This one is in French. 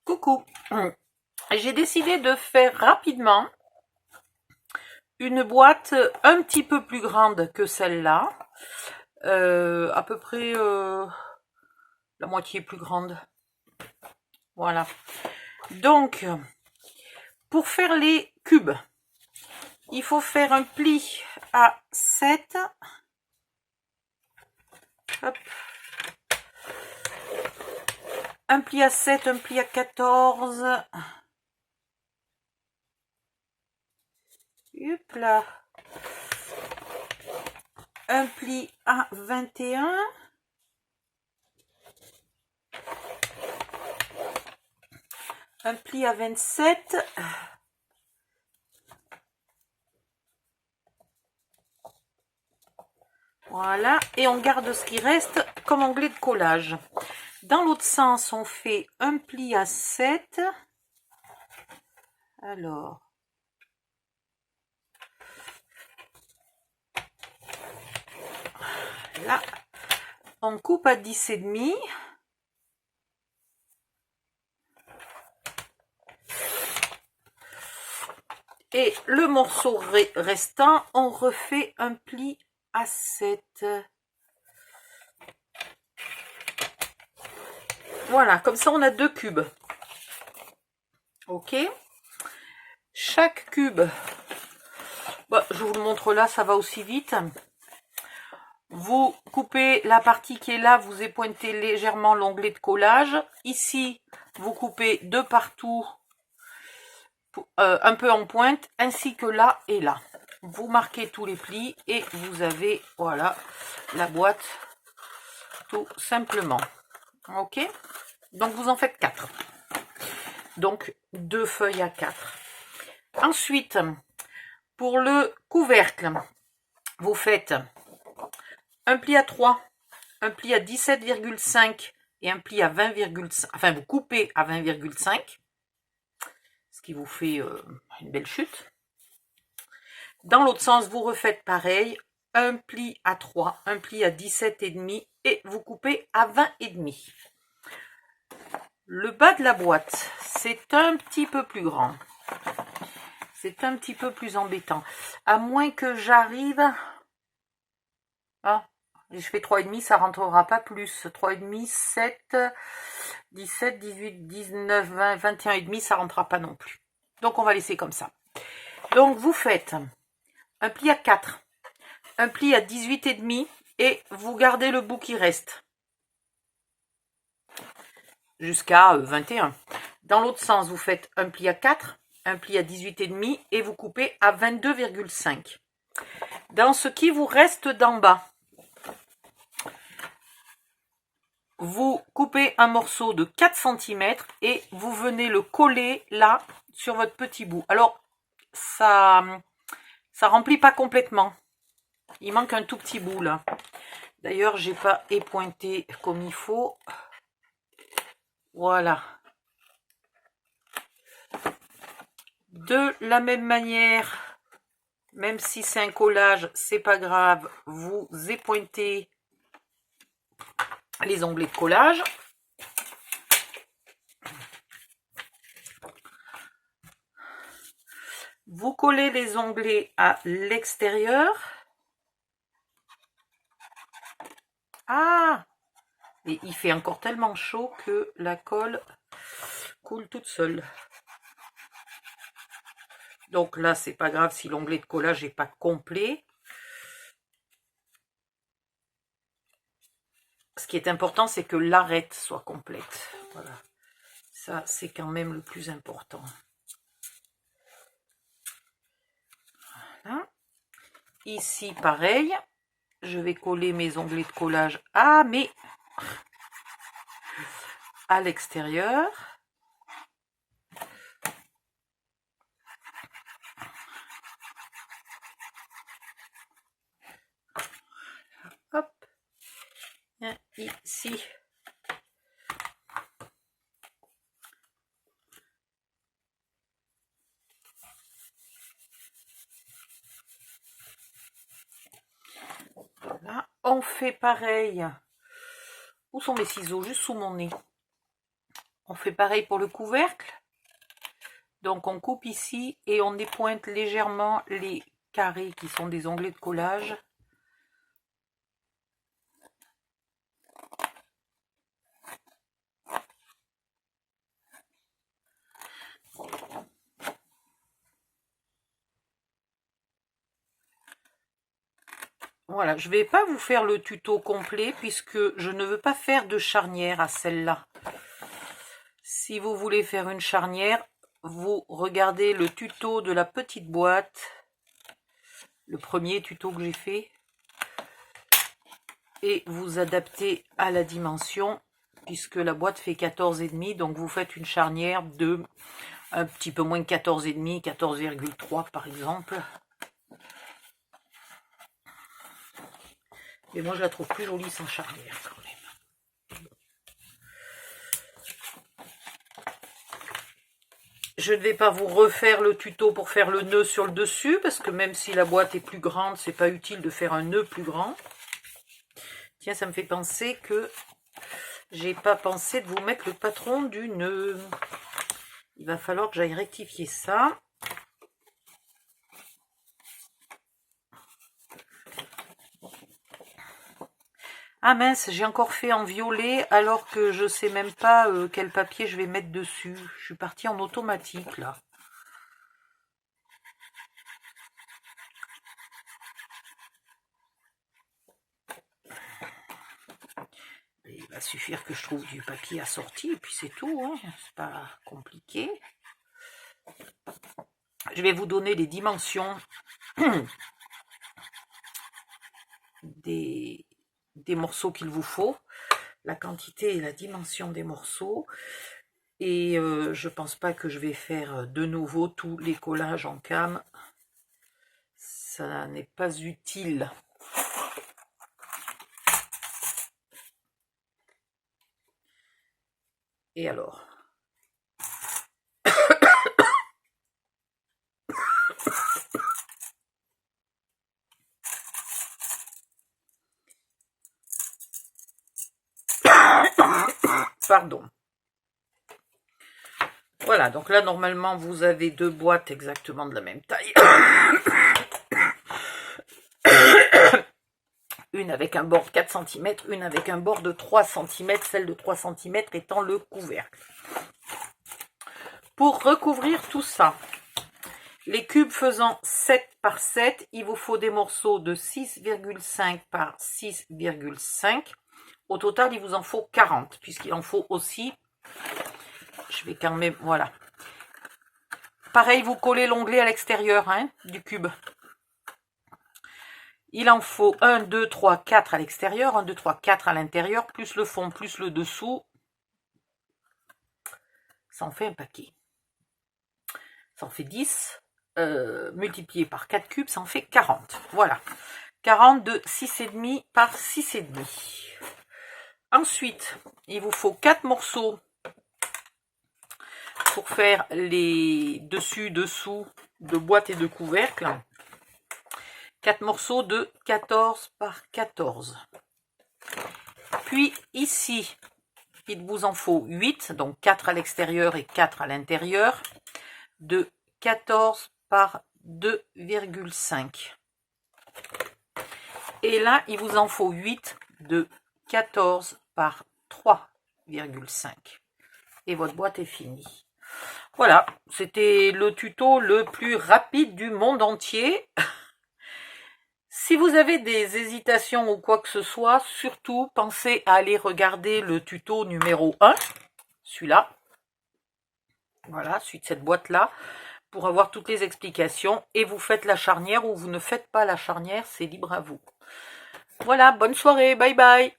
Coucou, j'ai décidé de faire rapidement une boîte un petit peu plus grande que celle-là, à peu près la moitié plus grande. Voilà. Donc, pour faire les cubes, il faut faire un pli à 7. Hop. Un pli à 7, un pli à 14. Hop là. Un pli à 21. Un pli à 27. Voilà, et on garde ce qui reste comme onglet de collage. Dans l'autre sens, on fait un pli à 7. Alors, là, on coupe à 10,5. Et le morceau restant, on refait un pli à 7. Voilà, comme ça on a 2 cubes. Ok. Chaque cube, je vous le montre là, ça va aussi vite. Vous coupez la partie qui est là, vous épointez légèrement l'onglet de collage. Ici, vous coupez de partout, un peu en pointe, ainsi que là et là. Vous marquez tous les plis et vous avez, voilà, la boîte, tout simplement. Ok? Donc, vous en faites 4. Donc, 2 feuilles à 4. Ensuite, pour le couvercle, vous faites un pli à 3, un pli à 17,5 et un pli à 20,5. Enfin, vous coupez à 20,5, ce qui vous fait une belle chute. Dans l'autre sens, vous refaites pareil, un pli à 3, un pli à 17,5 et vous coupez à 20,5. Le bas de la boîte, c'est un petit peu plus grand. C'est un petit peu plus embêtant. À moins que j'arrive... Ah, je fais 3,5, ça rentrera pas plus. 3,5, 7, 17, 18, 19, 20, 21,5, ça rentrera pas non plus. Donc, on va laisser comme ça. Donc, vous faites un pli à 4, un pli à 18,5 et vous gardez le bout qui reste jusqu'à 21. Dans l'autre sens, vous faites un pli à 4, un pli à 18,5 et vous coupez à 22,5. Dans ce qui vous reste d'en bas, vous coupez un morceau de 4 cm et vous venez le coller là sur votre petit bout. Alors, ça remplit pas complètement. Il manque un tout petit bout là. D'ailleurs, j'ai pas épointé comme il faut. Voilà. De la même manière, même si c'est un collage, c'est pas grave, vous épointez les onglets de collage. Vous collez les onglets à l'extérieur. Ah! Et il fait encore tellement chaud que la colle coule toute seule. Donc là, c'est pas grave si l'onglet de collage n'est pas complet. Ce qui est important, c'est que l'arête soit complète. Voilà. Ça, c'est quand même le plus important. Voilà. Ici, pareil. Je vais coller mes onglets de collage à l'extérieur. Hop. Ici. Voilà. On fait pareil. Où sont mes ciseaux? Juste sous mon nez. On fait pareil pour le couvercle. Donc on coupe ici et on dépointe légèrement les carrés qui sont des onglets de collage. Voilà, je ne vais pas vous faire le tuto complet puisque je ne veux pas faire de charnière à celle-là. Si vous voulez faire une charnière, vous regardez le tuto de la petite boîte, le premier tuto que j'ai fait, et vous adaptez à la dimension puisque la boîte fait 14,5, donc vous faites une charnière de un petit peu moins de 14,5, 14,3 par exemple. Mais moi je la trouve plus jolie sans charnière quand même. Je ne vais pas vous refaire le tuto pour faire le nœud sur le dessus, parce que même si la boîte est plus grande, c'est pas utile de faire un nœud plus grand. Tiens, ça me fait penser que j'ai pas pensé de vous mettre le patron du nœud. Il va falloir que j'aille rectifier ça. Ah mince, j'ai encore fait en violet alors que je sais même pas quel papier je vais mettre dessus. Je suis partie en automatique là. Il va suffire que je trouve du papier assorti et puis c'est tout, hein. C'est pas compliqué. Je vais vous donner les dimensions des morceaux qu'il vous faut, la quantité et la dimension des morceaux. Et je pense pas que je vais faire de nouveau tous les collages en cam. Ça n'est pas utile. Et alors pardon. Voilà, donc là normalement vous avez deux boîtes exactement de la même taille. Une avec un bord de 4 cm, une avec un bord de 3 cm, celle de 3 cm étant le couvercle. Pour recouvrir tout ça, les cubes faisant 7 par 7, il vous faut des morceaux de 6,5 par 6,5. Au total, il vous en faut 40, puisqu'il en faut aussi, je vais quand même, voilà. Pareil, vous collez l'onglet à l'extérieur hein, du cube. Il en faut 1, 2, 3, 4 à l'extérieur, 1, 2, 3, 4 à l'intérieur, plus le fond, plus le dessous. Ça en fait un paquet. Ça en fait 10. Multiplié par 4 cubes, ça en fait 40. Voilà. 40 de 6,5 par 6,5. Ensuite, il vous faut 4 morceaux pour faire les dessus-dessous de boîte et de couvercle. 4 morceaux de 14 par 14. Puis ici, il vous en faut 8, donc 4 à l'extérieur et 4 à l'intérieur, de 14 par 2,5. Et là, il vous en faut 8 de 14 par 3,5. Et votre boîte est finie. Voilà, c'était le tuto le plus rapide du monde entier. Si vous avez des hésitations ou quoi que ce soit, surtout pensez à aller regarder le tuto numéro 1, celui-là. Voilà, celui de cette boîte-là, pour avoir toutes les explications. Et vous faites la charnière ou vous ne faites pas la charnière, c'est libre à vous. Voilà, bonne soirée, bye bye.